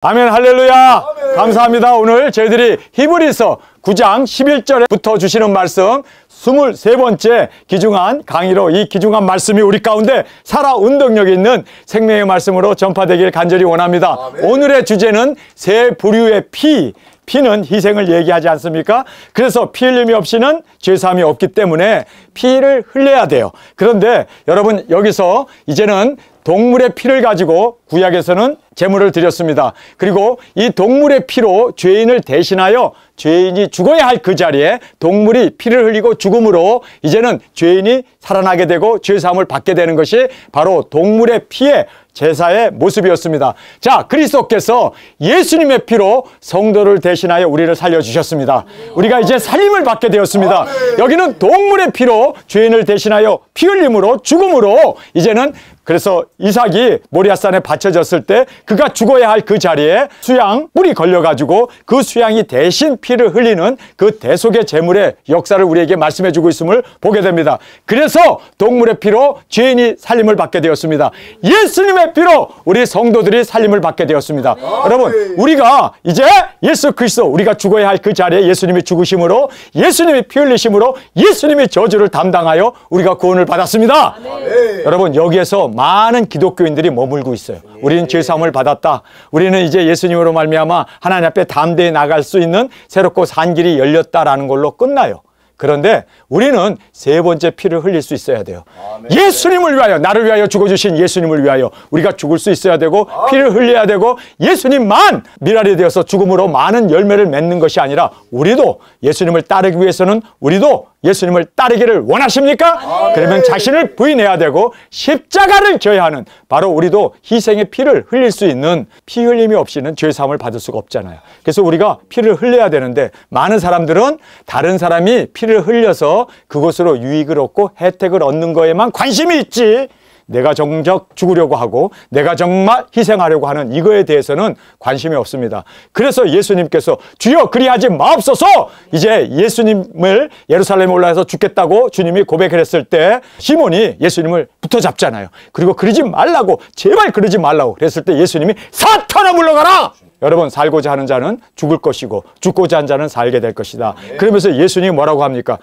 아멘, 할렐루야. 아멘. 감사합니다. 오늘 저희들이 히브리서 9장 11절에부터 주시는 말씀 23번째 귀중한 강의로 이 귀중한 말씀이 우리 가운데 살아 운동력 있는 생명의 말씀으로 전파되길 간절히 원합니다. 아멘. 오늘의 주제는 세 부류의 피는 희생을 얘기하지 않습니까? 그래서 피 흘림이 없이는 죄사함이 없기 때문에 피를 흘려야 돼요. 그런데 여러분, 여기서 이제는 동물의 피를 가지고 구약에서는 제물을 드렸습니다. 그리고 이 동물의 피로 죄인을 대신하여 죄인이 죽어야 할 그 자리에 동물이 피를 흘리고 죽음으로 이제는 죄인이 살아나게 되고 죄사함을 받게 되는 것이 바로 동물의 피의 제사의 모습이었습니다. 자, 그리스도께서 예수님의 피로 성도를 대신하여 우리를 살려주셨습니다. 우리가 이제 살림을 받게 되었습니다. 여기는 동물의 피로 죄인을 대신하여 피 흘림으로 죽음으로 이제는, 그래서 이삭이 모리아산에 바쳐졌을 때 그가 죽어야 할 그 자리에 수양 뿔이 걸려가지고 그 수양이 대신 피를 흘리는 그 대속의 제물의 역사를 우리에게 말씀해 주고 있음을 보게 됩니다. 그래서 동물의 피로 죄인이 살림을 받게 되었습니다. 예수님의 피로 우리 성도들이 살림을 받게 되었습니다. 여러분, 우리가 이제 예수 그리스도, 우리가 죽어야 할 그 자리에 예수님이 죽으심으로, 예수님이 피 흘리심으로, 예수님이 저주를 담당하여 우리가 구원을 받았습니다. 여러분, 여기에서 많은 기독교인들이 머물고 있어요. 우리는 죄사함을 받았다. 우리는 이제 예수님으로 말미암아 하나님 앞에 담대히 나갈 수 있는 새롭고 산 길이 열렸다라는 걸로 끝나요. 그런데 우리는 세 번째 피를 흘릴 수 있어야 돼요. 아멘. 예수님을 위하여, 나를 위하여 죽어주신 예수님을 위하여 우리가 죽을 수 있어야 되고, 피를 흘려야 되고, 예수님만 미랄이 되어서 죽음으로 많은 열매를 맺는 것이 아니라 우리도 예수님을 따르기 위해서는 우리도 예수님을 따르기를 원하십니까? 아멘. 그러면 자신을 부인해야 되고 십자가를 져야 하는, 바로 우리도 희생의 피를 흘릴 수 있는, 피 흘림이 없이는 죄사함을 받을 수가 없잖아요. 그래서 우리가 피를 흘려야 되는데, 많은 사람들은 다른 사람이 피를 흘려서 그것으로 유익을 얻고 혜택을 얻는 거에만 관심이 있지, 내가 정작 죽으려고 하고 내가 정말 희생하려고 하는 이거에 대해서는 관심이 없습니다. 그래서 예수님께서 주여 그리하지 마옵소서, 이제 예수님을 예루살렘에 올라가서 죽겠다고 주님이 고백을 했을 때 시몬이 예수님을 붙어잡잖아요. 그리고 그러지 말라고, 제발 그러지 말라고 그랬을 때 예수님이 사탄아 물러가라! 여러분, 살고자 하는 자는 죽을 것이고 죽고자 하는 자는 살게 될 것이다. 그러면서 예수님이 뭐라고 합니까?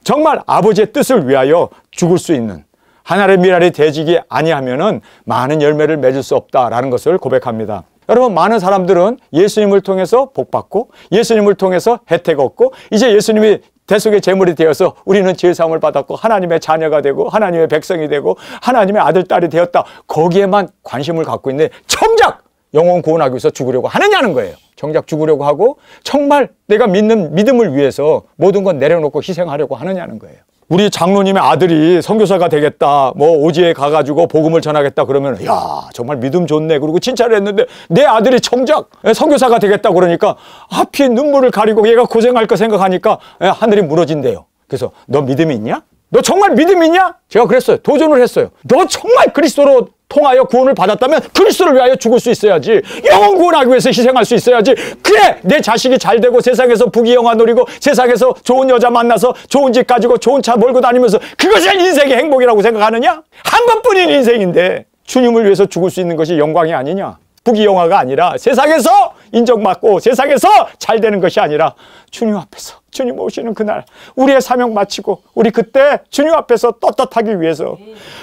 정말 아버지의 뜻을 위하여 죽을 수 있는, 하늘의 미랄이 되지기 아니하면은 많은 열매를 맺을 수 없다라는 것을 고백합니다. 여러분, 많은 사람들은 예수님을 통해서 복받고 예수님을 통해서 혜택 얻고 이제 예수님이 대속의 제물이 되어서 우리는 죄사함을 받았고 하나님의 자녀가 되고 하나님의 백성이 되고 하나님의 아들, 딸이 되었다, 거기에만 관심을 갖고 있는데 정작 영혼 구원하기 위해서 죽으려고 하느냐는 거예요. 정작 죽으려고 하고 정말 내가 믿는 믿음을 위해서 모든 건 내려놓고 희생하려고 하느냐는 거예요. 우리 장로님의 아들이 선교사가 되겠다, 뭐 오지에 가가지고 복음을 전하겠다 그러면, 야, 정말 믿음 좋네, 그리고 칭찬을 했는데 내 아들이 정작 선교사가 되겠다 그러니까 하필 눈물을 가리고 얘가 고생할 거 생각하니까 하늘이 무너진대요. 그래서 너 믿음이 있냐? 너 정말 믿음이 있냐? 제가 그랬어요. 도전을 했어요. 너 정말 그리스도로 통하여 구원을 받았다면 그리스도를 위하여 죽을 수 있어야지, 영혼 구원하기 위해서 희생할 수 있어야지. 그래, 내 자식이 잘 되고 세상에서 부귀영화 누리고 세상에서 좋은 여자 만나서 좋은 집 가지고 좋은 차 몰고 다니면서 그것이 인생의 행복이라고 생각하느냐? 한 번뿐인 인생인데 주님을 위해서 죽을 수 있는 것이 영광이 아니냐? 부귀영화가 아니라 세상에서 인정받고 세상에서 잘 되는 것이 아니라 주님 앞에서, 주님 오시는 그날 우리의 사명 마치고 우리 그때 주님 앞에서 떳떳하기 위해서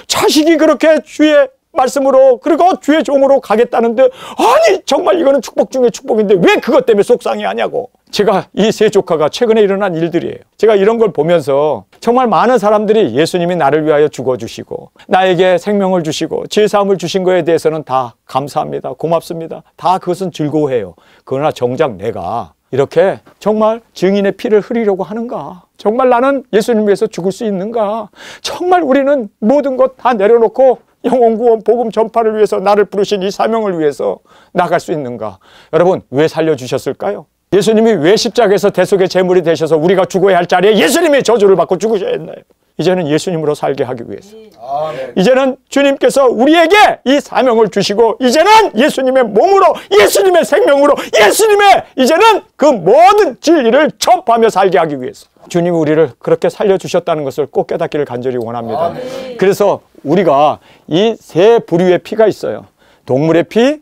자식이 그렇게 주의 말씀으로 그리고 주의 종으로 가겠다는데, 아니 정말 이거는 축복 중에 축복인데 왜 그것 때문에 속상해 하냐고. 제가 이 세 조카가 최근에 일어난 일들이에요. 제가 이런 걸 보면서 정말 많은 사람들이 예수님이 나를 위하여 죽어주시고 나에게 생명을 주시고 죄사함을 주신 거에 대해서는 다 감사합니다, 고맙습니다, 다 그것은 즐거워해요. 그러나 정작 내가 이렇게 정말 증인의 피를 흘리려고 하는가? 정말 나는 예수님 위해서 죽을 수 있는가? 정말 우리는 모든 것 다 내려놓고 영혼 구원 복음 전파를 위해서 나를 부르신 이 사명을 위해서 나갈 수 있는가? 여러분, 왜 살려주셨을까요? 예수님이 왜 십자가에서 대속의 제물이 되셔서 우리가 죽어야 할 자리에 예수님의 저주를 받고 죽으셔야 했나요? 이제는 예수님으로 살게 하기 위해서. 이제는 주님께서 우리에게 이 사명을 주시고 이제는 예수님의 몸으로, 예수님의 생명으로, 예수님의 이제는 그 모든 진리를 전파하며 살게 하기 위해서 주님이 우리를 그렇게 살려주셨다는 것을 꼭 깨닫기를 간절히 원합니다. 그래서 우리가 이 세 부류의 피가 있어요. 동물의 피,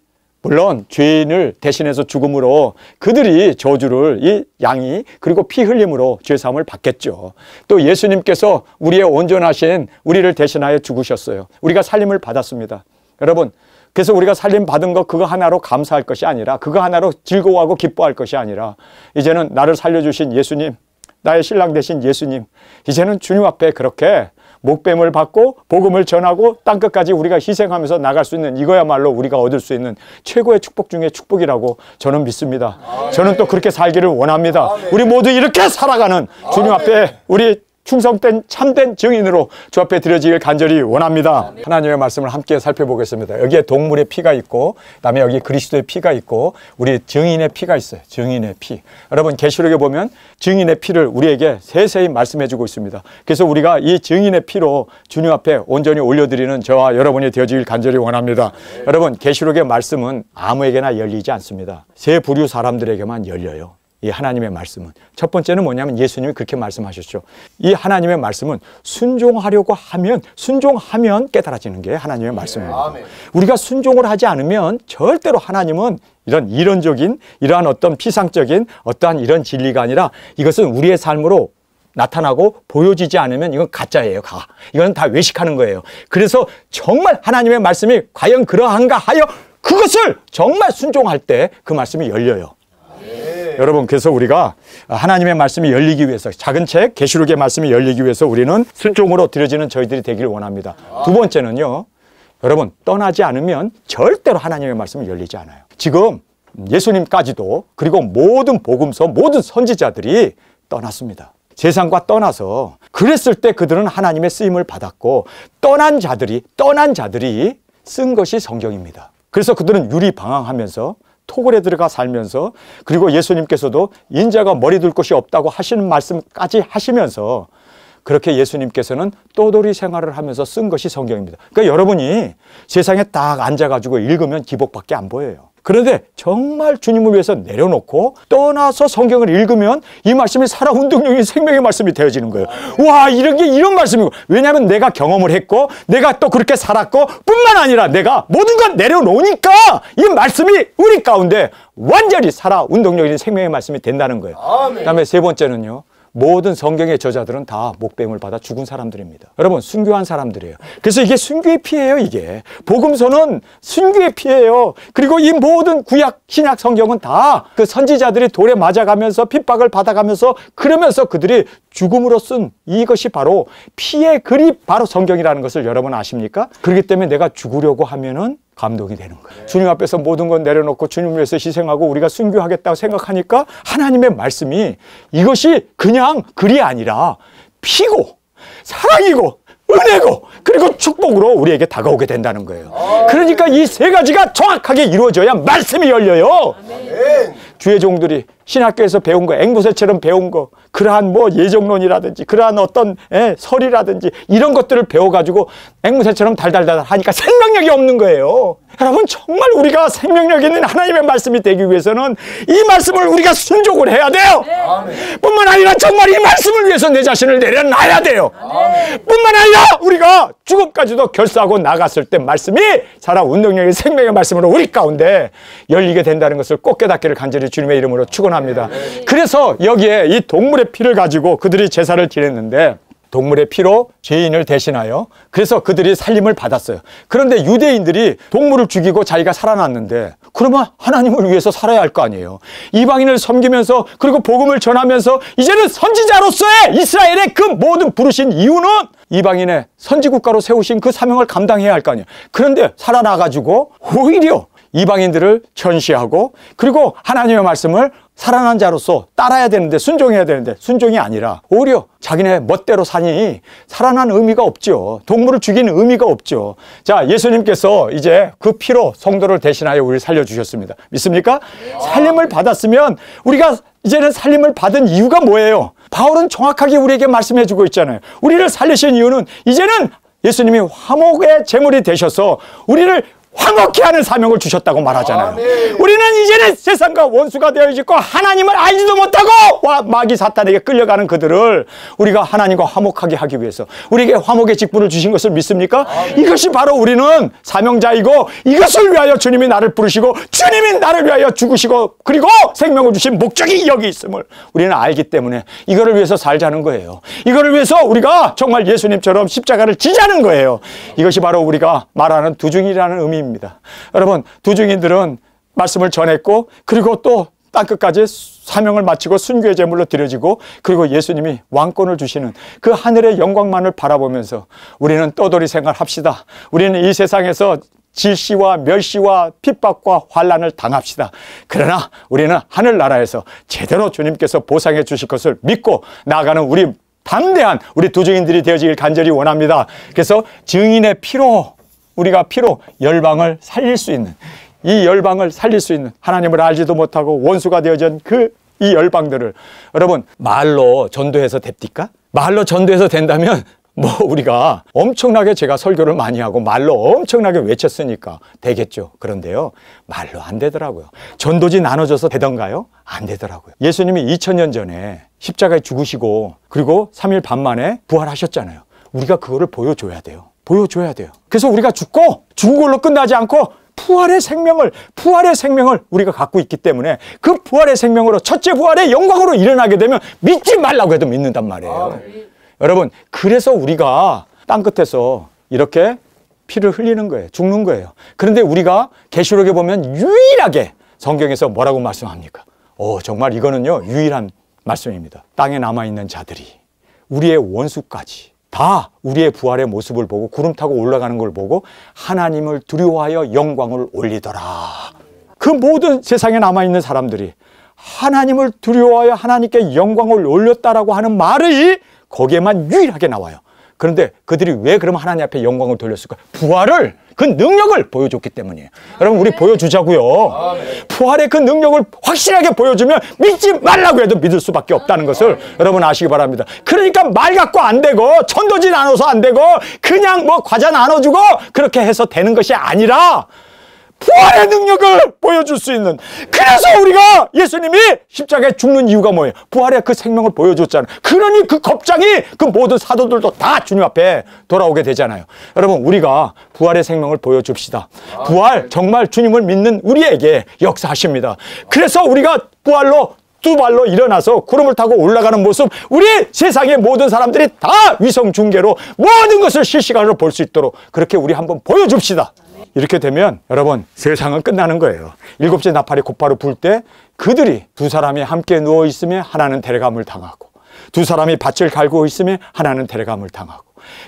물론 죄인을 대신해서 죽음으로 그들이 저주를 이 양이 그리고 피 흘림으로 죄사함을 받겠죠. 또 예수님께서 우리의 온전하신 우리를 대신하여 죽으셨어요. 우리가 살림을 받았습니다. 여러분, 그래서 우리가 살림 받은 거 그거 하나로 감사할 것이 아니라, 그거 하나로 즐거워하고 기뻐할 것이 아니라, 이제는 나를 살려주신 예수님, 나의 신랑 되신 예수님, 이제는 주님 앞에 그렇게 목뱀을 받고 복음을 전하고 땅끝까지 우리가 희생하면서 나갈 수 있는, 이거야말로 우리가 얻을 수 있는 최고의 축복 중에 축복이라고 저는 믿습니다. 저는 또 그렇게 살기를 원합니다. 우리 모두 이렇게 살아가는 주님 앞에 우리 충성된 참된 증인으로 주 앞에 드려지길 간절히 원합니다. 하나님의 말씀을 함께 살펴보겠습니다. 여기에 동물의 피가 있고, 그다음에 여기 그리스도의 피가 있고, 우리 증인의 피가 있어요. 증인의 피. 여러분, 계시록에 보면 증인의 피를 우리에게 세세히 말씀해주고 있습니다. 그래서 우리가 이 증인의 피로 주님 앞에 온전히 올려드리는 저와 여러분이 되어지길 간절히 원합니다. 여러분, 계시록의 말씀은 아무에게나 열리지 않습니다. 세 부류 사람들에게만 열려요. 이 하나님의 말씀은. 첫 번째는 뭐냐면 예수님이 그렇게 말씀하셨죠. 이 하나님의 말씀은 순종하면 깨달아지는 게 하나님의 말씀입니다. 우리가 순종을 하지 않으면 절대로 하나님은 이런 이론적인, 이러한 어떤 피상적인 어떠한 이런 진리가 아니라, 이것은 우리의 삶으로 나타나고 보여지지 않으면 이건 가짜예요. 이건 다 외식하는 거예요. 그래서 정말 하나님의 말씀이 과연 그러한가 하여 그것을 정말 순종할 때 그 말씀이 열려요. 여러분, 그래서 우리가 하나님의 말씀이 열리기 위해서, 작은 책 계시록의 말씀이 열리기 위해서 우리는 순종으로 드려지는 저희들이 되기를 원합니다. 두 번째는요, 여러분, 떠나지 않으면 절대로 하나님의 말씀이 열리지 않아요. 지금 예수님까지도, 그리고 모든 복음서, 모든 선지자들이 떠났습니다. 세상과 떠나서, 그랬을 때 그들은 하나님의 쓰임을 받았고, 떠난 자들이 쓴 것이 성경입니다. 그래서 그들은 유리방황하면서 토굴에 들어가 살면서, 그리고 예수님께서도 인자가 머리 둘 곳이 없다고 하시는 말씀까지 하시면서, 그렇게 예수님께서는 떠돌이 생활을 하면서 쓴 것이 성경입니다. 그러니까 여러분이 세상에 딱 앉아가지고 읽으면 기복밖에 안 보여요. 그런데 정말 주님을 위해서 내려놓고 떠나서 성경을 읽으면 이 말씀이 살아 운동력인 생명의 말씀이 되어지는 거예요. 와, 이런 게 이런 말씀이고. 왜냐하면 내가 경험을 했고, 내가 또 그렇게 살았고, 뿐만 아니라 내가 모든 걸 내려놓으니까 이 말씀이 우리 가운데 완전히 살아 운동력인 생명의 말씀이 된다는 거예요. 그 다음에 세 번째는요, 모든 성경의 저자들은 다 목뱀을 받아 죽은 사람들입니다. 여러분, 순교한 사람들이에요. 그래서 이게 순교의 피예요. 이게 복음서는 순교의 피예요. 그리고 이 모든 구약 신약 성경은 다 그 선지자들이 돌에 맞아가면서 핍박을 받아가면서, 그러면서 그들이 죽음으로 쓴 이것이 바로 피의 글이 바로 성경이라는 것을 여러분 아십니까? 그렇기 때문에 내가 죽으려고 하면은 감동이 되는 거예요. 주님 앞에서 모든 건 내려놓고 주님을 위해서 희생하고 우리가 순교하겠다고 생각하니까 하나님의 말씀이 이것이 그냥 글이 아니라 피고 사랑이고 은혜고 그리고 축복으로 우리에게 다가오게 된다는 거예요. 그러니까 이 세 가지가 정확하게 이루어져야 말씀이 열려요. 주의 종들이 신학교에서 배운 거, 앵무새처럼 배운 거, 그러한 뭐 예정론이라든지 그러한 어떤 설이라든지 이런 것들을 배워가지고 앵무새처럼 달달달 하니까 생명력이 없는 거예요. 여러분, 정말 우리가 생명력 있는 하나님의 말씀이 되기 위해서는 이 말씀을 우리가 순종을 해야 돼요. 뿐만 아니라 정말 이 말씀을 위해서 내 자신을 내려놔야 돼요. 뿐만 아니라 우리가 죽음까지도 결사하고 나갔을 때 말씀이 살아 운동력의 생명의 말씀으로 우리 가운데 열리게 된다는 것을 꼭 깨닫기를 간절히 주님의 이름으로 축원합니다. 그래서 여기에 이 동물의 피를 가지고 그들이 제사를 지냈는데, 동물의 피로 죄인을 대신하여 그래서 그들이 살림을 받았어요. 그런데 유대인들이 동물을 죽이고 자기가 살아났는데, 그러면 하나님을 위해서 살아야 할 거 아니에요. 이방인을 섬기면서 그리고 복음을 전하면서 이제는 선지자로서의 이스라엘의 그 모든 부르신 이유는 이방인의 선지국가로 세우신 그 사명을 감당해야 할 거 아니에요. 그런데 살아나가지고 오히려 이방인들을 천시하고, 그리고 하나님의 말씀을 살아난 자로서 따라야 되는데, 순종해야 되는데 순종이 아니라 오히려 자기네 멋대로 사니 살아난 의미가 없죠. 동물을 죽이는 의미가 없죠. 자, 예수님께서 이제 그 피로 성도를 대신하여 우리를 살려주셨습니다. 믿습니까? 살림을 받았으면 우리가 이제는 살림을 받은 이유가 뭐예요? 바울은 정확하게 우리에게 말씀해 주고 있잖아요. 우리를 살리신 이유는 이제는 예수님이 화목의 제물이 되셔서 우리를 화목케 하는 사명을 주셨다고 말하잖아요. 우리는 이제는 세상과 원수가 되어 있고 하나님을 알지도 못하고 마귀 사탄에게 끌려가는 그들을 우리가 하나님과 화목하게 하기 위해서 우리에게 화목의 직분을 주신 것을 믿습니까? 이것이 바로 우리는 사명자이고 이것을 위하여 주님이 나를 부르시고 주님이 나를 위하여 죽으시고 그리고 생명을 주신 목적이 여기 있음을 우리는 알기 때문에 이거를 위해서 살자는 거예요. 이거를 위해서 우리가 정말 예수님처럼 십자가를 지자는 거예요. 이것이 바로 우리가 말하는 두중이라는 의미입니다. 여러분, 두중인들은 말씀을 전했고 그리고 또 땅끝까지 사명을 마치고 순교의 제물로 드려지고 그리고 예수님이 왕권을 주시는 그 하늘의 영광만을 바라보면서 우리는 떠돌이 생활합시다. 우리는 이 세상에서 질시와 멸시와 핍박과 환난을 당합시다. 그러나 우리는 하늘나라에서 제대로 주님께서 보상해 주실 것을 믿고 나아가는 우리 담대한 우리 두중인들이 되어지길 간절히 원합니다. 그래서 증인의 피로 우리가 피로 열방을 살릴 수 있는 이 열방을 살릴 수 있는 하나님을 알지도 못하고 원수가 되어진 이 열방들을 여러분 말로 전도해서 됩니까? 말로 전도해서 된다면 뭐 우리가 엄청나게 제가 설교를 많이 하고 말로 엄청나게 외쳤으니까 되겠죠. 그런데요 말로 안 되더라고요. 전도지 나눠줘서 되던가요? 안 되더라고요. 예수님이 2000년 전에 십자가에 죽으시고 그리고 3일 반 만에 부활하셨잖아요. 우리가 그거를 보여줘야 돼요. 보여줘야 돼요. 그래서 우리가 죽고 죽은 걸로 끝나지 않고 부활의 생명을 우리가 갖고 있기 때문에 그 부활의 생명으로 첫째 부활의 영광으로 일어나게 되면 믿지 말라고 해도 믿는단 말이에요. 여러분 그래서 우리가 땅끝에서 이렇게 피를 흘리는 거예요. 죽는 거예요. 그런데 우리가 계시록에 보면 유일하게 성경에서 뭐라고 말씀합니까? 정말 이거는요 유일한 말씀입니다. 땅에 남아있는 자들이 우리의 원수까지 다 우리의 부활의 모습을 보고 구름 타고 올라가는 걸 보고 하나님을 두려워하여 영광을 올리더라. 그 모든 세상에 남아있는 사람들이 하나님을 두려워하여 하나님께 영광을 올렸다라고 하는 말이 거기에만 유일하게 나와요. 그런데 그들이 왜 그럼 하나님 앞에 영광을 돌렸을까? 부활을 그 능력을 보여줬기 때문이에요. 여러분 우리 보여주자고요. 부활의 그 능력을 확실하게 보여주면 믿지 말라고 해도 믿을 수밖에 없다는 것을 여러분 아시기 바랍니다. 그러니까 말 갖고 안 되고 천도지 나눠서 안 되고 그냥 뭐 과자 나눠주고 그렇게 해서 되는 것이 아니라 부활의 능력을 보여줄 수 있는 그래서 우리가 예수님이 십자가에 죽는 이유가 뭐예요? 부활의 그 생명을 보여줬잖아요. 그러니 그 겁장이 그 모든 사도들도 다 주님 앞에 돌아오게 되잖아요. 여러분 우리가 부활의 생명을 보여줍시다. 부활 정말 주님을 믿는 우리에게 역사하십니다. 그래서 우리가 부활로 두 발로 일어나서 구름을 타고 올라가는 모습 우리 세상의 모든 사람들이 다 위성 중계로 모든 것을 실시간으로 볼 수 있도록 그렇게 우리 한번 보여줍시다. 이렇게 되면 여러분 세상은 끝나는 거예요. 일곱째 나팔이 곧바로 불 때 그들이 두 사람이 함께 누워 있으면 하나는 데려감을 당하고 두 사람이 밭을 갈고 있으면 하나는 데려감을 당하고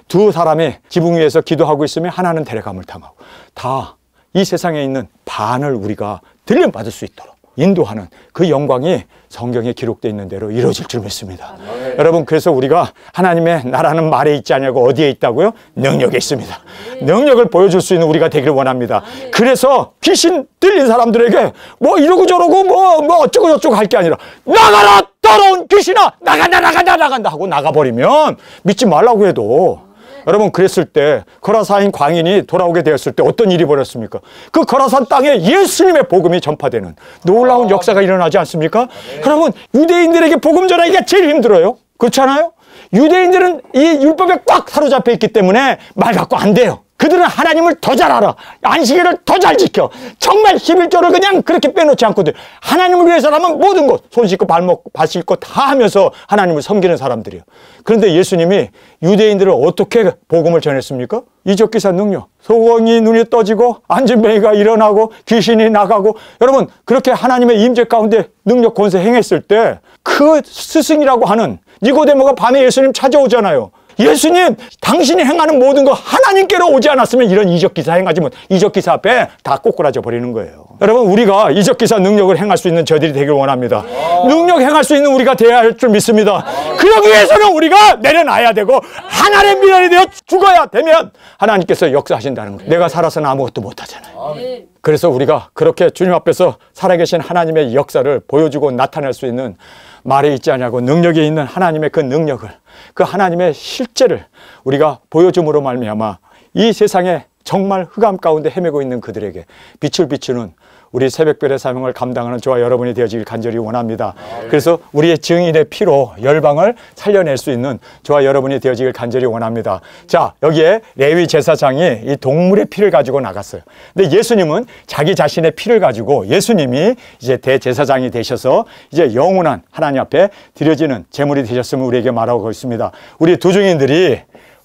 두 사람이 지붕 위에서 기도하고 있으면 하나는 데려감을 당하고 다 이 세상에 있는 반을 우리가 들려받을 수 있도록 인도하는 그 영광이 성경에 기록되어 있는 대로 이루어질 줄 믿습니다. 여러분 그래서 우리가 하나님의 나라는 말에 있지 않냐고 어디에 있다고요? 능력에 있습니다. 능력을 보여줄 수 있는 우리가 되기를 원합니다. 그래서 귀신 들린 사람들에게 뭐 이러고 저러고 뭐 어쩌고 저쩌고 할 게 아니라 나가라 더러운 귀신아 나간다 하고 나가버리면 믿지 말라고 해도 여러분 그랬을 때 거라사인 광인이 돌아오게 되었을 때 어떤 일이 벌었습니까? 그 거라산 땅에 예수님의 복음이 전파되는 놀라운 역사가 일어나지 않습니까? 여러분 유대인들에게 복음 전하기가 제일 힘들어요. 그렇잖아요? 유대인들은 이 율법에 꽉 사로잡혀 있기 때문에 말 갖고 안 돼요. 그들은 하나님을 더 잘 알아. 안식일을 더 잘 지켜. 정말 11조를 그냥 그렇게 빼놓지 않거든. 하나님을 위해서라면 모든 것, 손 씻고 발 씻고 다 하면서 하나님을 섬기는 사람들이에요. 그런데 예수님이 유대인들을 어떻게 복음을 전했습니까? 이적기사 능력. 소경이 눈이 떠지고 안진뱅이가 일어나고 귀신이 나가고 여러분 그렇게 하나님의 임재 가운데 능력 권세 행했을 때 그 스승이라고 하는 니고데모가 밤에 예수님 찾아오잖아요. 예수님 당신이 행하는 모든 거 하나님께로 오지 않았으면 이런 이적기사 행하지 못 이적기사 앞에 다 꼬꾸라져 버리는 거예요. 여러분 우리가 이적기사 능력을 행할 수 있는 저들이 되길 원합니다. 능력 행할 수 있는 우리가 되어야 할 줄 믿습니다. 그러기 위해서는 우리가 내려놔야 되고 하나님의 미련이 되어 죽어야 되면 하나님께서 역사하신다는 거예요. 내가 살아서는 아무것도 못하잖아요. 그래서 우리가 그렇게 주님 앞에서 살아계신 하나님의 역사를 보여주고 나타낼 수 있는 말에 있지 않냐고 능력이 있는 하나님의 그 능력을 그 하나님의 실제를 우리가 보여줌으로 말미암아 이 세상에 정말 흑암 가운데 헤매고 있는 그들에게 빛을 비추는 우리 새벽별의 사명을 감당하는 저와 여러분이 되어지길 간절히 원합니다. 그래서 우리의 증인의 피로 열방을 살려낼 수 있는 저와 여러분이 되어지길 간절히 원합니다. 자, 여기에 레위 제사장이 이 동물의 피를 가지고 나갔어요. 근데 예수님은 자기 자신의 피를 가지고 예수님이 이제 대제사장이 되셔서 이제 영원한 하나님 앞에 드려지는 제물이 되셨음을 우리에게 말하고 있습니다. 우리 두 증인들이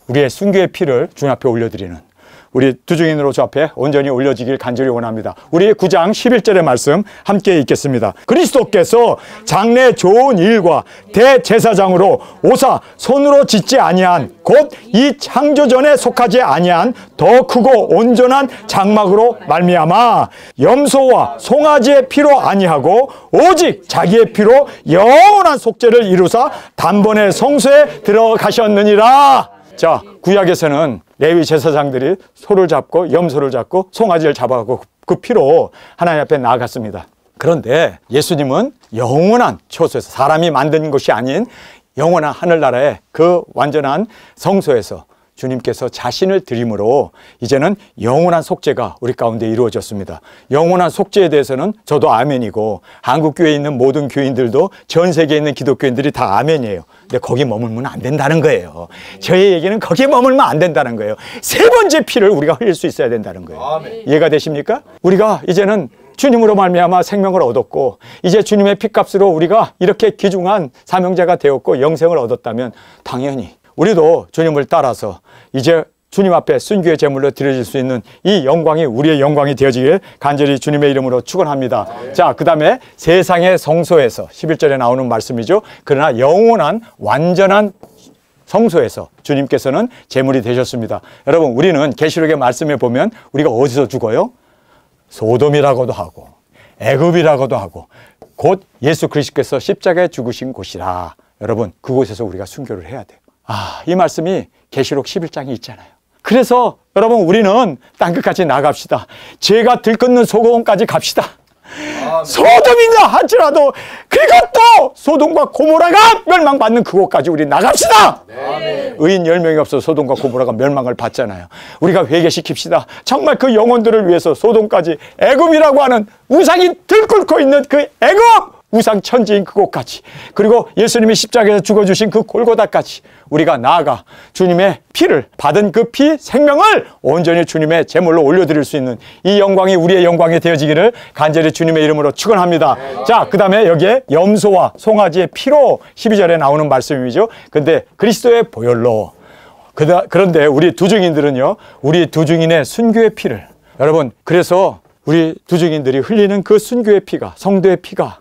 우리의 순교의 피를 주님 앞에 올려드리는 우리 두 증인으로 주 앞에 온전히 올려지길 간절히 원합니다. 우리 9장 11절의 말씀 함께 읽겠습니다. 그리스도께서 장래 좋은 일과 대제사장으로 오사 손으로 짓지 아니한 곧 이 창조전에 속하지 아니한 더 크고 온전한 장막으로 말미암아 염소와 송아지의 피로 아니하고 오직 자기의 피로 영원한 속죄를 이루사 단번에 성소에 들어가셨느니라. 자, 구약에서는 레위 제사장들이 소를 잡고 염소를 잡고 송아지를 잡아가고 그 피로 하나님 앞에 나아갔습니다. 그런데 예수님은 영원한 초소에서 사람이 만든 것이 아닌 영원한 하늘나라의 그 완전한 성소에서 주님께서 자신을 드림으로 이제는 영원한 속죄가 우리 가운데 이루어졌습니다. 영원한 속죄에 대해서는 저도 아멘이고 한국교회에 있는 모든 교인들도 전 세계에 있는 기독교인들이 다 아멘이에요. 근데 거기 머물면 안 된다는 거예요. 저희 얘기는 거기에 머물면 안 된다는 거예요. 세 번째 피를 우리가 흘릴 수 있어야 된다는 거예요. 아멘. 이해가 되십니까? 우리가 이제는 주님으로 말미암아 생명을 얻었고 이제 주님의 피값으로 우리가 이렇게 귀중한 사명자가 되었고 영생을 얻었다면 당연히 우리도 주님을 따라서 이제 주님 앞에 순교의 제물로 드려질 수 있는 이 영광이 우리의 영광이 되어지길 간절히 주님의 이름으로 축원합니다. 자, 그 다음에 세상의 성소에서 11절에 나오는 말씀이죠. 그러나 영원한 완전한 성소에서 주님께서는 제물이 되셨습니다. 여러분, 우리는 계시록의 말씀에 보면 우리가 어디서 죽어요? 소돔이라고도 하고 애굽이라고도 하고 곧 예수 그리스도께서 십자가에 죽으신 곳이라. 여러분, 그곳에서 우리가 순교를 해야 돼요. 이 말씀이 계시록 11장에 있잖아요. 그래서 여러분, 우리는 땅끝까지 나갑시다. 죄가 들끓는 소돔까지 갑시다. 소돔이냐 할지라도 그것도 소돔과 고모라가 멸망받는 그곳까지 우리 나갑시다. 의인 10명이 없어 소돔과 고모라가 멸망을 받잖아요. 우리가 회개시킵시다. 정말 그 영혼들을 위해서 소돔까지 애굽이라고 하는 우상이 들끓고 있는 그 애굽 우상 천지인 그곳까지, 그리고 예수님이 십자가에서 죽어주신 그 골고다까지 우리가 나아가 주님의 피를 받은 그 피 생명을 온전히 주님의 제물로 올려드릴 수 있는 이 영광이 우리의 영광이 되어지기를 간절히 주님의 이름으로 축원합니다. 자, 그 다음에 여기에 염소와 송아지의 피로 12절에 나오는 말씀이죠. 근데 그리스도의 보혈로, 그런데 우리 두 증인들은요, 우리 두 증인의 순교의 피를, 여러분, 그래서 우리 두 증인들이 흘리는 그 순교의 피가, 성도의 피가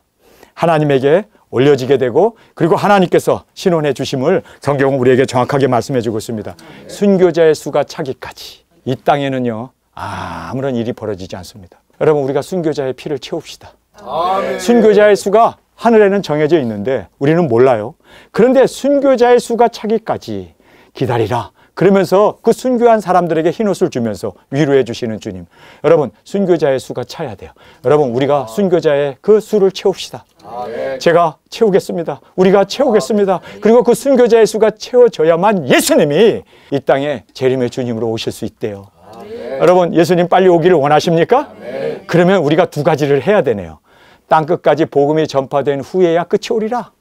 하나님에게 올려지게 되고, 그리고 하나님께서 신원해 주심을 성경은 우리에게 정확하게 말씀해 주고 있습니다. 순교자의 수가 차기까지 이 땅에는요 아무런 일이 벌어지지 않습니다. 여러분, 우리가 순교자의 피를 채웁시다. 아멘. 순교자의 수가 하늘에는 정해져 있는데 우리는 몰라요. 그런데 순교자의 수가 차기까지 기다리라. 그러면서 그 순교한 사람들에게 흰옷을 주면서 위로해 주시는 주님. 여러분, 순교자의 수가 차야 돼요. 여러분, 우리가 순교자의 그 수를 채웁시다. 제가 채우겠습니다. 우리가 채우겠습니다. 그리고 그 순교자의 수가 채워져야만 예수님이 이 땅에 재림의 주님으로 오실 수 있대요. 여러분, 예수님 빨리 오기를 원하십니까? 그러면 우리가 두 가지를 해야 되네요. 땅끝까지 복음이 전파된 후에야 끝이 오리라.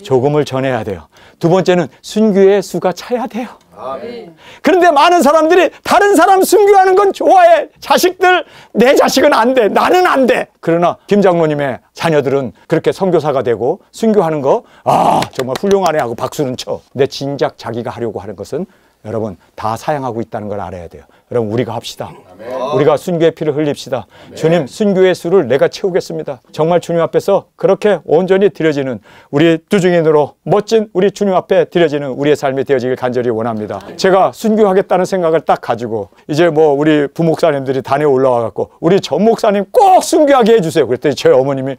조금을 전해야 돼요. 두 번째는 순교의 수가 차야 돼요. 그런데 많은 사람들이 다른 사람 순교하는 건 좋아해. 자식들, 내 자식은 안 돼. 나는 안 돼. 그러나 김 장로님의 자녀들은 그렇게 선교사가 되고 순교하는 거 정말 훌륭하네 하고 박수는 쳐. 근데 진작 자기가 하려고 하는 것은 여러분 다 사양하고 있다는 걸 알아야 돼요. 여러분, 우리가 합시다. 아멘. 우리가 순교의 피를 흘립시다. 아멘. 주님, 순교의 수를 내가 채우겠습니다. 정말 주님 앞에서 그렇게 온전히 드려지는 우리 두 증인으로 멋진 우리 주님 앞에 드려지는 우리의 삶이 되어지길 간절히 원합니다. 아멘. 제가 순교하겠다는 생각을 딱 가지고 이제 뭐 우리 부목사님들이 단에 올라와 갖고 우리 전 목사님 꼭 순교하게 해주세요. 그랬더니 저희 어머님이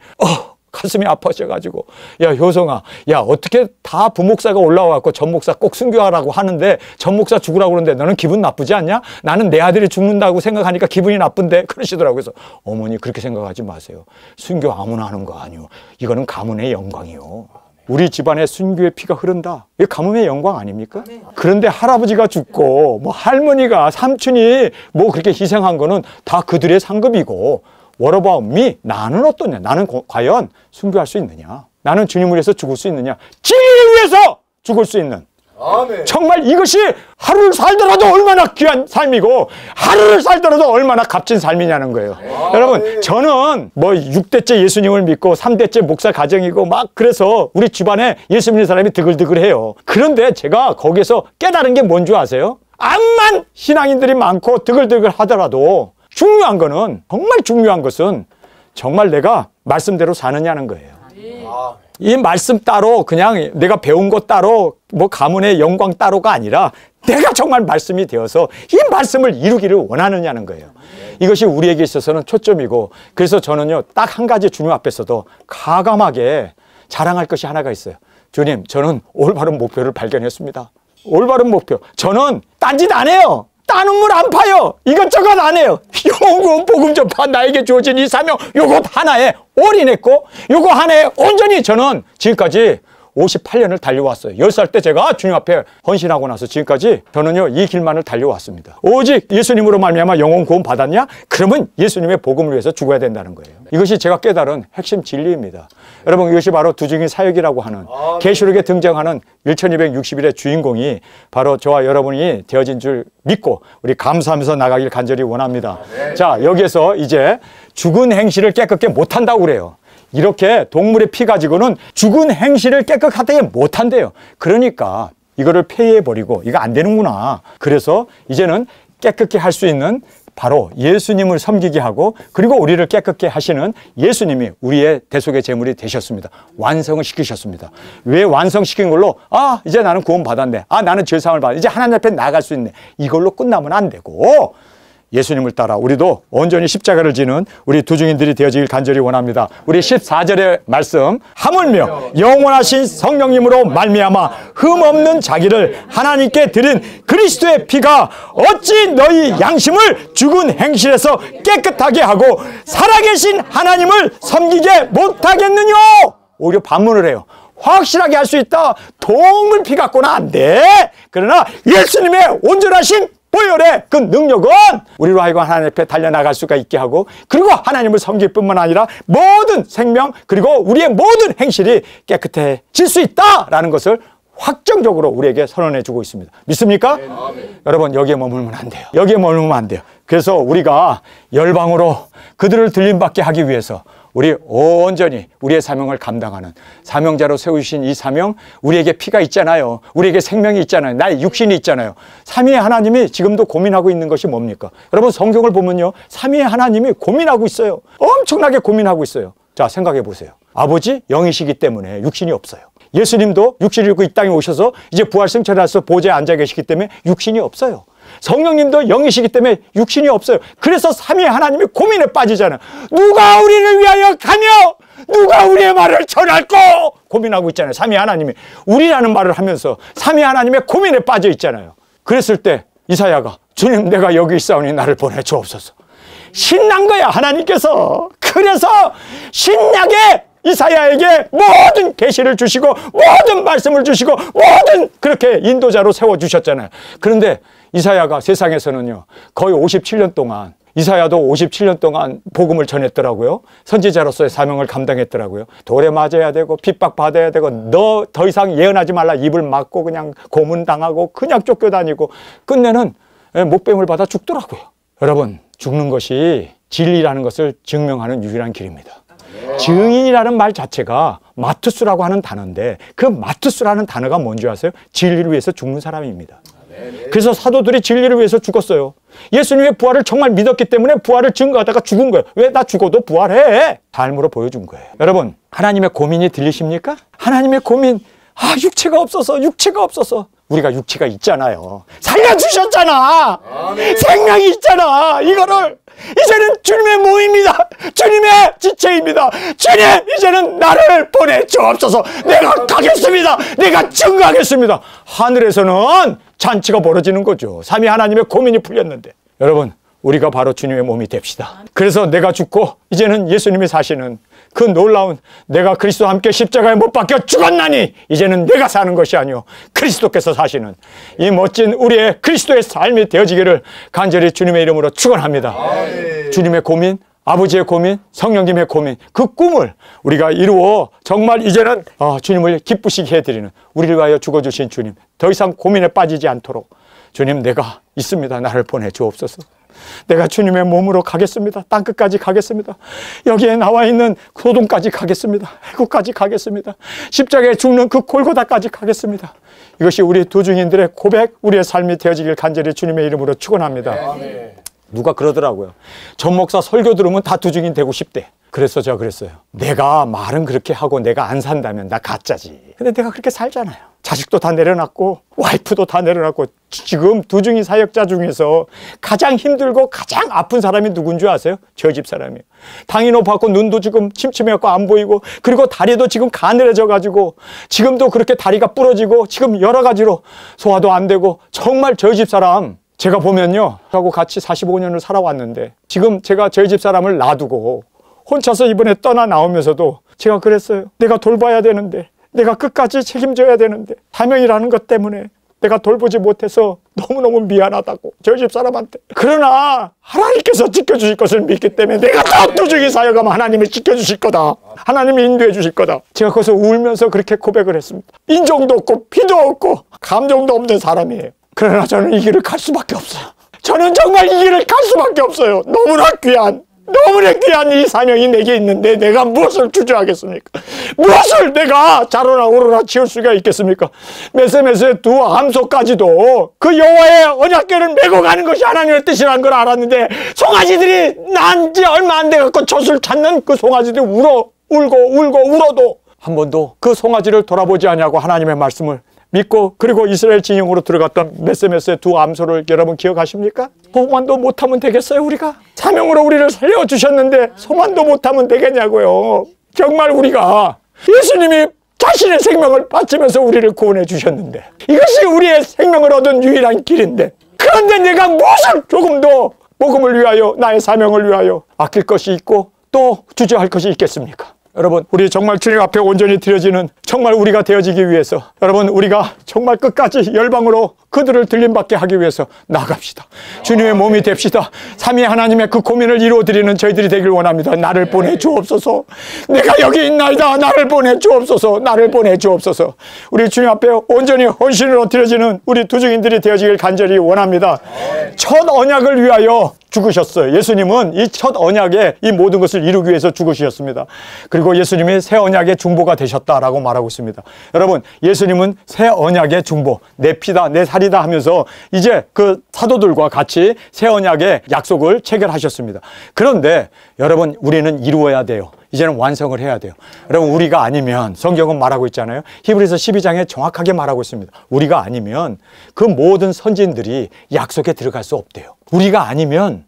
가슴이 아파져가지고, 야, 효성아, 야, 어떻게 다 부목사가 올라와갖고 전목사 꼭 순교하라고 하는데 전목사 죽으라고 그러는데 너는 기분 나쁘지 않냐? 나는 내 아들이 죽는다고 생각하니까 기분이 나쁜데 그러시더라고요. 그래서 어머니, 그렇게 생각하지 마세요. 순교 아무나 하는 거 아니요. 이거는 가문의 영광이요. 우리 집안에 순교의 피가 흐른다. 이게 가뭄의 영광 아닙니까? 그런데 할아버지가 죽고 뭐 할머니가 삼촌이 뭐 그렇게 희생한 거는 다 그들의 상급이고 What about me? 나는 어떠냐? 나는 과연 순교할 수 있느냐? 나는 주님을 위해서 죽을 수 있느냐? 진리를 위해서 죽을 수 있는 아멘. 정말 이것이 하루를 살더라도 얼마나 귀한 삶이고 하루를 살더라도 얼마나 값진 삶이냐는 거예요. 여러분, 저는 뭐 6대째 예수님을 믿고 3대째 목사 가정이고 막 그래서 우리 집안에 예수 믿는 사람이 드글드글해요. 그런데 제가 거기서 깨달은 게 뭔 줄 아세요? 암만 신앙인들이 많고 드글드글 하더라도 중요한 거는, 정말 중요한 것은 정말 내가 말씀대로 사느냐는 거예요. 이 말씀 따로 그냥 내가 배운 것 따로 뭐 가문의 영광 따로가 아니라 내가 정말 말씀이 되어서 이 말씀을 이루기를 원하느냐는 거예요. 이것이 우리에게 있어서는 초점이고, 그래서 저는요 딱 한 가지 주님 앞에서도 가감하게 자랑할 것이 하나가 있어요. 주님, 저는 올바른 목표를 발견했습니다. 올바른 목표. 저는 딴짓 안 해요. 따는 물 안 파요. 이것저것 안 해요. 영원 복음 전파 나에게 주어진 이 사명, 요것 하나에 올인했고 요거 하나에 온전히 저는 지금까지 58년을 달려왔어요. 10살 때 제가 주님 앞에 헌신하고 나서 지금까지 저는요 이 길만을 달려왔습니다. 오직 예수님으로 말미암아 영혼 구원 받았냐? 그러면 예수님의 복음을 위해서 죽어야 된다는 거예요. 이것이 제가 깨달은 핵심 진리입니다. 여러분, 이것이 바로 두증인 사역이라고 하는 계시록에 등장하는 1260일의 주인공이 바로 저와 여러분이 되어진 줄 믿고 우리 감사하면서 나가길 간절히 원합니다. 자, 여기에서 이제 죽은 행실을 깨끗게 못한다고 그래요. 이렇게 동물의 피 가지고는 죽은 행실을 깨끗하게 못한대요. 그러니까 이거를 폐해버리고 이거 안 되는구나. 그래서 이제는 깨끗게 할 수 있는 바로 예수님을 섬기게 하고, 그리고 우리를 깨끗게 하시는 예수님이 우리의 대속의 제물이 되셨습니다. 완성을 시키셨습니다. 왜 완성시킨 걸로 이제 나는 구원 받았네, 나는 죄사함을 받았네, 이제 하나님 앞에 나갈 수 있네, 이걸로 끝나면 안 되고 예수님을 따라 우리도 온전히 십자가를 지는 우리 두중인들이 되어지길 간절히 원합니다. 우리 14절의 말씀, 하물며 영원하신 성령님으로 말미암아 흠없는 자기를 하나님께 드린 그리스도의 피가 어찌 너희 양심을 죽은 행실에서 깨끗하게 하고 살아계신 하나님을 섬기게 못하겠느냐? 오히려 반문을 해요. 확실하게 할 수 있다. 동물 피 갖고는 안 돼. 그러나 예수님의 온전하신 보혈의 그 능력은 우리로 하여금 하나님 앞에 달려나갈 수가 있게 하고, 그리고 하나님을 섬길 뿐만 아니라 모든 생명 그리고 우리의 모든 행실이 깨끗해질 수 있다라는 것을 확정적으로 우리에게 선언해 주고 있습니다. 믿습니까? 네. 여러분, 여기에 머물면 안 돼요. 여기에 머물면 안 돼요. 그래서 우리가 열방으로 그들을 들림받게 하기 위해서 우리 온전히 우리의 사명을 감당하는 사명자로 세우신 이 사명, 우리에게 피가 있잖아요. 우리에게 생명이 있잖아요. 나의 육신이 있잖아요. 삼위의 하나님이 지금도 고민하고 있는 것이 뭡니까? 여러분, 성경을 보면요, 삼위의 하나님이 고민하고 있어요. 엄청나게 고민하고 있어요. 자, 생각해 보세요. 아버지 영이시기 때문에 육신이 없어요. 예수님도 육신을 입고 이 땅에 오셔서 이제 부활승천해서 보좌에 앉아 계시기 때문에 육신이 없어요. 성령님도 영이시기 때문에 육신이 없어요. 그래서 삼위 하나님이 고민에 빠지잖아요. 누가 우리를 위하여 가며 누가 우리의 말을 전할꼬? 고민하고 있잖아요. 삼위 하나님이 우리라는 말을 하면서 삼위 하나님의 고민에 빠져 있잖아요. 그랬을 때 이사야가 주님, 내가 여기 있사오니 나를 보내 주옵소서. 신난 거야, 하나님께서. 그래서 신약에 이사야에게 모든 계시를 주시고 모든 말씀을 주시고 모든 그렇게 인도자로 세워주셨잖아요. 그런데 이사야가 세상에서는요 거의 57년 동안, 이사야도 57년 동안 복음을 전했더라고요. 선지자로서의 사명을 감당했더라고요. 돌에 맞아야 되고 핍박받아야 되고 너 더 이상 예언하지 말라 입을 막고 그냥 고문당하고 그냥 쫓겨다니고 끝내는 목뱀을 받아 죽더라고요. 여러분, 죽는 것이 진리라는 것을 증명하는 유일한 길입니다. 증인이라는 말 자체가 마투스라고 하는 단어인데 그 마투스라는 단어가 뭔지 아세요? 진리를 위해서 죽는 사람입니다. 그래서 사도들이 진리를 위해서 죽었어요. 예수님의 부활을 정말 믿었기 때문에 부활을 증거하다가 죽은 거예요. 왜? 나 죽어도 부활해. 삶으로 보여준 거예요. 여러분, 하나님의 고민이 들리십니까? 하나님의 고민, 육체가 없어서. 우리가 육체가 있잖아요. 살려주셨잖아. 생명이 있잖아. 이거를 이제는 주님의 몸입니다. 주님의 지체입니다. 주님, 이제는 나를 보내주옵소서. 내가 가겠습니다. 내가 증거하겠습니다. 하늘에서는 잔치가 벌어지는 거죠. 삼위 하나님의 고민이 풀렸는데. 여러분, 우리가 바로 주님의 몸이 됩시다. 그래서 내가 죽고 이제는 예수님이 사시는 그 놀라운 내가 그리스도와 함께 십자가에 못 박혀 죽었나니 이제는 내가 사는 것이 아니오 그리스도께서 사시는 이 멋진 우리의 그리스도의 삶이 되어지기를 간절히 주님의 이름으로 축원합니다. 주님의 고민, 아버지의 고민, 성령님의 고민, 그 꿈을 우리가 이루어 정말 이제는 주님을 기쁘시게 해드리는, 우리를 위하여 죽어주신 주님, 더 이상 고민에 빠지지 않도록 주님 내가 있습니다. 나를 보내주옵소서. 내가 주님의 몸으로 가겠습니다. 땅끝까지 가겠습니다. 여기에 나와 있는 소돔까지 가겠습니다. 해구까지 가겠습니다. 십자가에 죽는 그 골고다까지 가겠습니다. 이것이 우리 두 증인들의 고백, 우리의 삶이 되어지길 간절히 주님의 이름으로 축원합니다. 누가 그러더라고요. 전 목사 설교 들으면 다 두 증인 되고 싶대. 그래서 제가 그랬어요. 내가 말은 그렇게 하고 내가 안 산다면 나 가짜지. 근데 내가 그렇게 살잖아요. 자식도 다 내려놨고 와이프도 다 내려놨고 지금 두 증인 사역자 중에서 가장 힘들고 가장 아픈 사람이 누군 줄 아세요? 저 집 사람이에요. 당이 높았고 눈도 지금 침침해갖고 안 보이고 그리고 다리도 지금 가늘어져가지고 지금도 그렇게 다리가 부러지고 지금 여러 가지로 소화도 안 되고 정말 저희 집 사람 제가 보면요. 저하고 같이 45년을 살아왔는데 지금 제가 저희 집 사람을 놔두고 혼자서 이번에 떠나 나오면서도 제가 그랬어요. 내가 돌봐야 되는데 내가 끝까지 책임져야 되는데 사명이라는 것 때문에 내가 돌보지 못해서 너무너무 미안하다고 저희 집 사람한테. 그러나 하나님께서 지켜주실 것을 믿기 때문에 내가 더 두중히 사역하면 하나님이 지켜주실 거다. 하나님이 인도해 주실 거다. 제가 거기서 울면서 그렇게 고백을 했습니다. 인정도 없고 피도 없고 감정도 없는 사람이에요. 그러나 저는 이 길을 갈 수밖에 없어요. 저는 정말 이 길을 갈 수밖에 없어요. 너무나 귀한 이 사명이 내게 있는데 내가 무엇을 주저하겠습니까? 무엇을 내가 자로나 오로나 지을 수가 있겠습니까? 메세메세 두 암소까지도 그 여호와의 언약궤를 메고 가는 것이 하나님의 뜻이라는 걸 알았는데 송아지들이 난 지 얼마 안 돼갖고 젖을 찾는 그 송아지들이 울고 울어도 한 번도 그 송아지를 돌아보지 않냐고 하나님의 말씀을 믿고 그리고 이스라엘 진영으로 들어갔던 메세메세 두 암소를 여러분 기억하십니까? 소만도 못하면 되겠어요 우리가? 사명으로 우리를 살려주셨는데 소만도 못하면 되겠냐고요. 정말 우리가 예수님이 자신의 생명을 바치면서 우리를 구원해 주셨는데 이것이 우리의 생명을 얻은 유일한 길인데 그런데 내가 무엇을 조금 더 복음을 위하여 나의 사명을 위하여 아낄 것이 있고 또 주저할 것이 있겠습니까? 여러분 우리 정말 주님 앞에 온전히 드려지는 정말 우리가 되어지기 위해서 여러분 우리가 정말 끝까지 열방으로 그들을 들림받게 하기 위해서 나갑시다. 주님의 몸이 됩시다. 삼위 하나님의 그 고민을 이루어드리는 저희들이 되길 원합니다. 나를 보내주옵소서. 내가 여기 있나이다. 나를 보내주옵소서. 나를 보내주옵소서. 우리 주님 앞에 온전히 헌신으로 드려지는 우리 두 증인들이 되어지길 간절히 원합니다. 첫 언약을 위하여 죽으셨어요. 예수님은 이 첫 언약에 이 모든 것을 이루기 위해서 죽으셨습니다. 그리고 예수님이 새 언약의 중보가 되셨다라고 말하고 있습니다. 여러분 예수님은 새 언약의 중보, 내 피다 내 살이다 하면서 이제 그 사도들과 같이 새 언약의 약속을 체결하셨습니다. 그런데 여러분 우리는 이루어야 돼요. 이제는 완성을 해야 돼요. 여러분 우리가 아니면 성경은 말하고 있잖아요. 히브리서 12장에 정확하게 말하고 있습니다. 우리가 아니면 그 모든 선진들이 약속에 들어갈 수 없대요. 우리가 아니면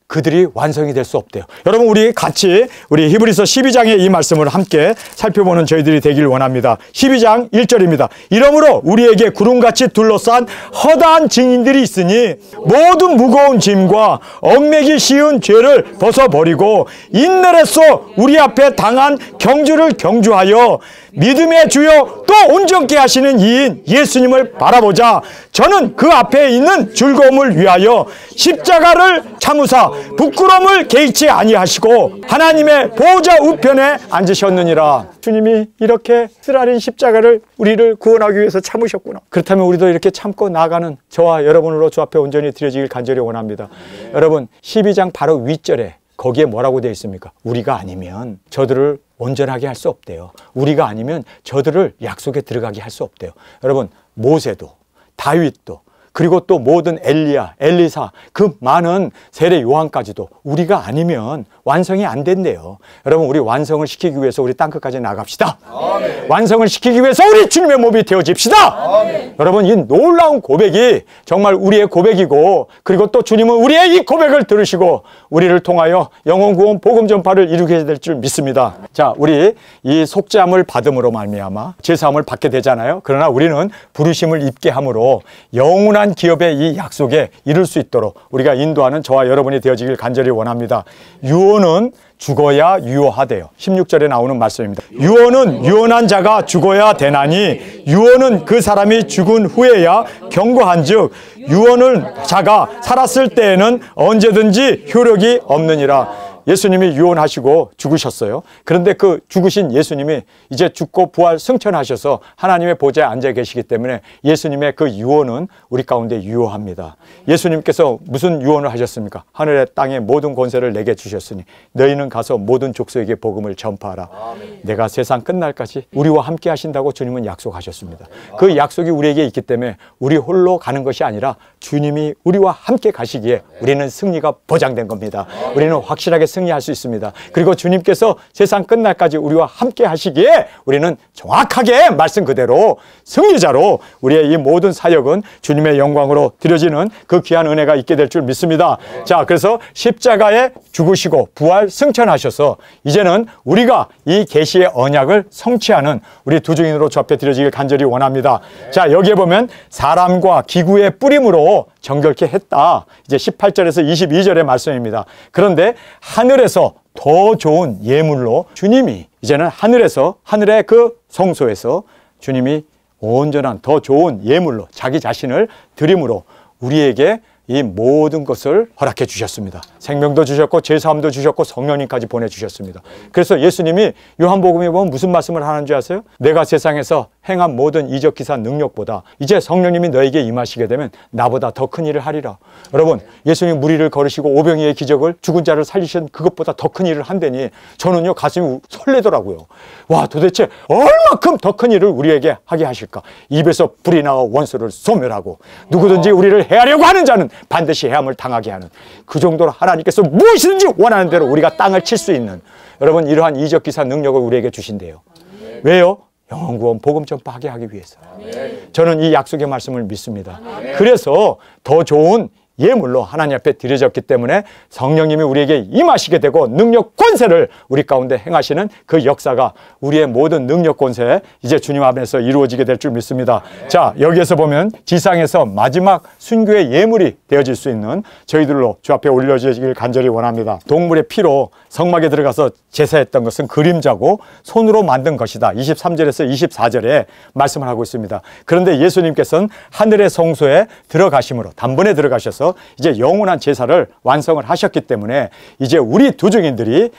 그들이 완성이 될 수 없대요. 여러분 우리 같이 우리 히브리서 12장의 이 말씀을 함께 살펴보는 저희들이 되길 원합니다. 12장 1절입니다. 이러므로 우리에게 구름같이 둘러싼 허다한 증인들이 있으니 모든 무거운 짐과 얽매기 쉬운 죄를 벗어버리고 인내로써 우리 앞에 당한 경주를 경주하여 믿음의 주요 또 온전케 하시는 이인 예수님을 바라보자. 저는 그 앞에 있는 즐거움을 위하여 십자가를 참으사 부끄러움을 개의치 아니하시고 하나님의 보호자 우편에 앉으셨느니라. 주님이 이렇게 쓰라린 십자가를 우리를 구원하기 위해서 참으셨구나. 그렇다면 우리도 이렇게 참고 나아가는 저와 여러분으로 주 앞에 온전히 드려지길 간절히 원합니다. 여러분 12장 바로 윗절에 거기에 뭐라고 되어 있습니까? 우리가 아니면 저들을 온전하게 할 수 없대요. 우리가 아니면 저들을 약속에 들어가게 할 수 없대요. 여러분 모세도 다윗도 그리고 또 모든 엘리야, 엘리사 그 많은 세례 요한까지도 우리가 아니면 완성이 안 된대요. 여러분 우리 완성을 시키기 위해서 우리 땅끝까지 나갑시다. 아멘. 완성을 시키기 위해서 우리 주님의 몸이 되어집시다. 아멘. 여러분 이 놀라운 고백이 정말 우리의 고백이고 그리고 또 주님은 우리의 이 고백을 들으시고 우리를 통하여 영혼 구원 복음 전파를 이루게 될 줄 믿습니다. 자 우리 이 속죄함을 받음으로 말미암아 제사함을 받게 되잖아요. 그러나 우리는 부르심을 입게 함으로 영원한 귀한 기업의 이 약속에 이룰 수 있도록 우리가 인도하는 저와 여러분이 되어지길 간절히 원합니다. 유언은 죽어야 유효하대요. 16절에 나오는 말씀입니다. 유언은 유언한 자가 죽어야 되나니 유언은 그 사람이 죽은 후에야 경고한즉 유언을 자가 살았을 때에는 언제든지 효력이 없느니라. 예수님이 유언하시고 죽으셨어요. 그런데 그 죽으신 예수님이 이제 죽고 부활 승천하셔서 하나님의 보좌에 앉아 계시기 때문에 예수님의 그 유언은 우리 가운데 유효합니다. 예수님께서 무슨 유언을 하셨습니까? 하늘의 땅의 모든 권세를 내게 주셨으니 너희는 가서 모든 족속에게 복음을 전파하라. 내가 세상 끝날까지 우리와 함께 하신다고 주님은 약속하셨습니다. 그 약속이 우리에게 있기 때문에 우리 홀로 가는 것이 아니라 주님이 우리와 함께 가시기에 우리는 승리가 보장된 겁니다. 우리는 확실하게 승리할 수 있습니다. 그리고 주님께서 세상 끝날까지 우리와 함께 하시기에 우리는 정확하게 말씀 그대로 승리자로 우리의 이 모든 사역은 주님의 영광으로 드려지는 그 귀한 은혜가 있게 될 줄 믿습니다. 자, 그래서 십자가에 죽으시고 부활 승천하셔서 이제는 우리가 이 계시의 언약을 성취하는 우리 두 증인으로 주 앞에 드려지길 간절히 원합니다. 자, 여기에 보면 사람과 기구의 뿌림으로 정결케 했다. 이제 18절에서 22절의 말씀입니다. 그런데 하늘에서 더 좋은 예물로 주님이 이제는 하늘의 그 성소에서 주님이 온전한 더 좋은 예물로 자기 자신을 드림으로 우리에게 이 모든 것을 허락해 주셨습니다. 생명도 주셨고 제사함도 주셨고 성령님까지 보내주셨습니다. 그래서 예수님이 요한복음에 보면 무슨 말씀을 하는 줄 아세요? 내가 세상에서 행한 모든 이적 기사 능력보다 이제 성령님이 너에게 임하시게 되면 나보다 더 큰 일을 하리라. 여러분, 예수님 무리를 걸으시고 오병이의 기적을 죽은 자를 살리신 그것보다 더 큰 일을 한다니 저는요 가슴이 설레더라고요. 와, 도대체 얼마큼 더 큰 일을 우리에게 하게 하실까? 입에서 불이 나와 원수를 소멸하고 누구든지 우리를 해하려고 하는 자는 반드시 해함을 당하게 하는 그 정도로 하나님께서 무엇이든지 원하는 대로 우리가 땅을 칠 수 있는 여러분 이러한 이적기사 능력을 우리에게 주신대요. 왜요? 영원구원 복음 전파하게 하기 위해서. 저는 이 약속의 말씀을 믿습니다. 그래서 더 좋은 예물로 하나님 앞에 드려졌기 때문에 성령님이 우리에게 임하시게 되고 능력 권세를 우리 가운데 행하시는 그 역사가 우리의 모든 능력 권세 이제 주님 앞에서 이루어지게 될 줄 믿습니다. 자, 여기에서 보면 지상에서 마지막 순교의 예물이 되어질 수 있는 저희들로 주 앞에 올려지길 간절히 원합니다. 동물의 피로 성막에 들어가서 제사했던 것은 그림자고 손으로 만든 것이다. 23절에서 24절에 말씀을 하고 있습니다. 그런데 예수님께서는 하늘의 성소에 들어가심으로 단번에 들어가셔서 이제 영원한 제사를 완성을 하셨기 때문에 이제 우리 두 증인들이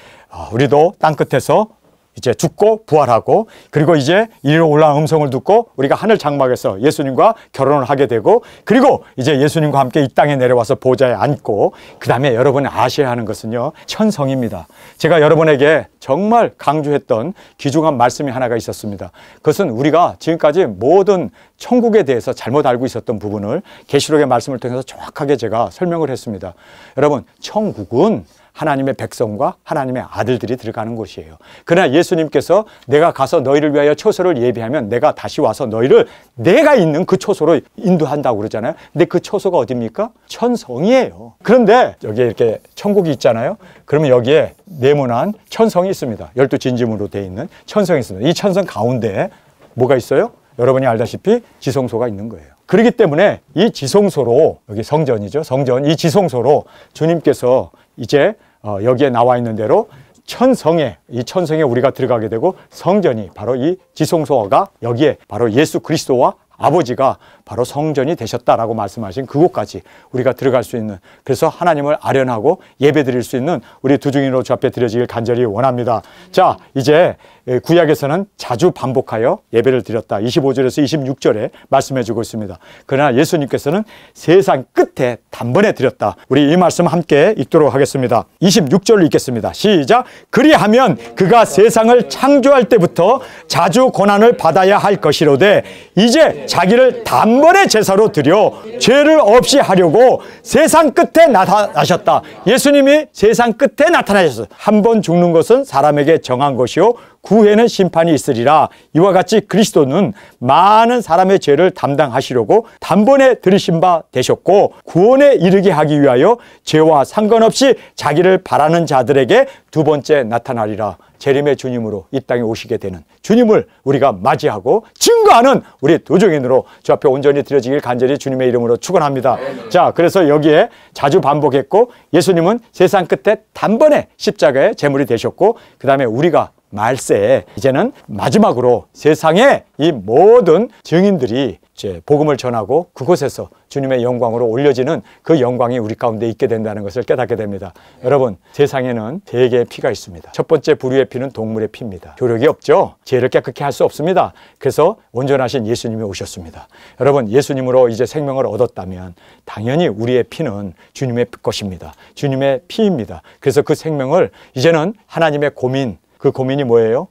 우리도 땅끝에서 이제 죽고 부활하고 그리고 이제 이리로 올라온 음성을 듣고 우리가 하늘 장막에서 예수님과 결혼을 하게 되고 그리고 이제 예수님과 함께 이 땅에 내려와서 보좌에 앉고 그 다음에 여러분이 아셔야 하는 것은요 천성입니다. 제가 여러분에게 정말 강조했던 귀중한 말씀이 하나가 있었습니다. 그것은 우리가 지금까지 모든 천국에 대해서 잘못 알고 있었던 부분을 계시록의 말씀을 통해서 정확하게 제가 설명을 했습니다. 여러분, 천국은 하나님의 백성과 하나님의 아들들이 들어가는 곳이에요. 그러나 예수님께서 내가 가서 너희를 위하여 초소를 예비하면 내가 다시 와서 너희를 내가 있는 그 초소로 인도한다고 그러잖아요. 근데 그 초소가 어디입니까? 천성이에요. 그런데 여기에 이렇게 천국이 있잖아요. 그러면 여기에 네모난 천성이 있습니다. 12진지문으로 되어 있는 천성이 있습니다. 이 천성 가운데 뭐가 있어요? 여러분이 알다시피 지성소가 있는 거예요. 그렇기 때문에 이 지성소로, 여기 성전이죠. 성전, 이 지성소로 주님께서 이제 여기에 나와 있는 대로 이 천성에 우리가 들어가게 되고 성전이 바로 이 지성소가 여기에 바로 예수 그리스도와 아버지가 바로 성전이 되셨다라고 말씀하신 그곳까지 우리가 들어갈 수 있는, 그래서 하나님을 아련하고 예배 드릴 수 있는 우리 두 증인으로 주 앞에 드려지길 간절히 원합니다. 자, 이제 구약에서는 자주 반복하여 예배를 드렸다. 25절에서 26절에 말씀해 주고 있습니다. 그러나 예수님께서는 세상 끝에 단번에 드렸다. 우리 이 말씀 함께 읽도록 하겠습니다. 26절로 읽겠습니다. 시작. 그리하면 그가 세상을 창조할 때부터 자주 고난을 받아야 할 것이로되 이제 자기를 단번에 제사로 드려 죄를 없이 하려고 세상 끝에 나타나셨다. 예수님이 세상 끝에 나타나셨어요. 한 번 죽는 것은 사람에게 정한 것이요 후에는 심판이 있으리라. 이와 같이 그리스도는 많은 사람의 죄를 담당하시려고 단번에 들이신 바 되셨고 구원에 이르게 하기 위하여 죄와 상관없이 자기를 바라는 자들에게 두 번째 나타나리라. 재림의 주님으로 이 땅에 오시게 되는 주님을 우리가 맞이하고 증거하는 우리 도종인으로 주 앞에 온전히 드려지길 간절히 주님의 이름으로 축원합니다. 자, 그래서 여기에 자주 반복했고 예수님은 세상 끝에 단번에 십자가의 제물이 되셨고 그 다음에 우리가 말세에 이제는 마지막으로 세상의 이 모든 증인들이 이제 복음을 전하고 그곳에서 주님의 영광으로 올려지는 그 영광이 우리 가운데 있게 된다는 것을 깨닫게 됩니다. 여러분, 세상에는 세 개의 피가 있습니다. 첫 번째 부류의 피는 동물의 피입니다. 효력이 없죠. 죄를 깨끗게 할 수 없습니다. 그래서 온전하신 예수님이 오셨습니다. 여러분, 예수님으로 이제 생명을 얻었다면 당연히 우리의 피는 주님의 것입니다. 주님의 피입니다. 그래서 그 생명을 이제는 하나님의 고민, 그 고민이 뭐예요?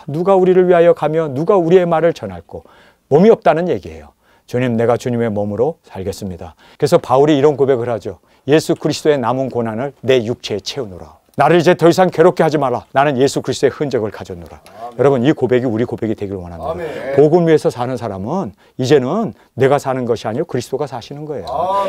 누가 우리를 위하여 가며 누가 우리의 말을 전할꼬? 몸이 없다는 얘기예요. 주님, 내가 주님의 몸으로 살겠습니다. 그래서 바울이 이런 고백을 하죠. 예수 그리스도의 남은 고난을 내 육체에 채우노라. 나를 이제 더 이상 괴롭게 하지 마라. 나는 예수 그리스도의 흔적을 가졌노라. 여러분, 이 고백이 우리 고백이 되기를 원합니다. 복음 위에서 사는 사람은 이제는 내가 사는 것이 아니고 그리스도가 사시는 거예요.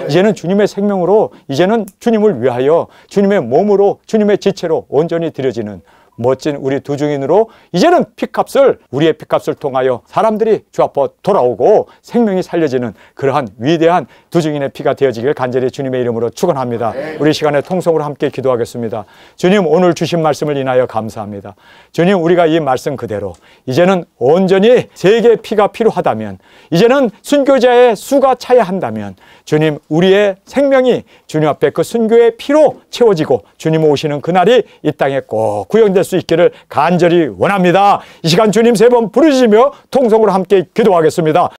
이제는 주님의 생명으로, 이제는 주님을 위하여 주님의 몸으로, 주님의 지체로 온전히 드려지는 멋진 우리 두중인으로 이제는 피값을, 우리의 피값을 통하여 사람들이 주 앞에 돌아오고 생명이 살려지는 그러한 위대한 두중인의 피가 되어지길 간절히 주님의 이름으로 축원합니다. 우리 시간에 통성으로 함께 기도하겠습니다. 주님, 오늘 주신 말씀을 인하여 감사합니다. 주님, 우리가 이 말씀 그대로 이제는 온전히 세 개의 피가 필요하다면, 이제는 순교자의 수가 차야 한다면 주님, 우리의 생명이 주님 앞에 그 순교의 피로 채워지고 주님 오시는 그날이 이 땅에 꼭 구현될 수 있기를 간절히 원합니다. 이 시간 주님 세 번 부르시며 통성으로 함께 기도하겠습니다.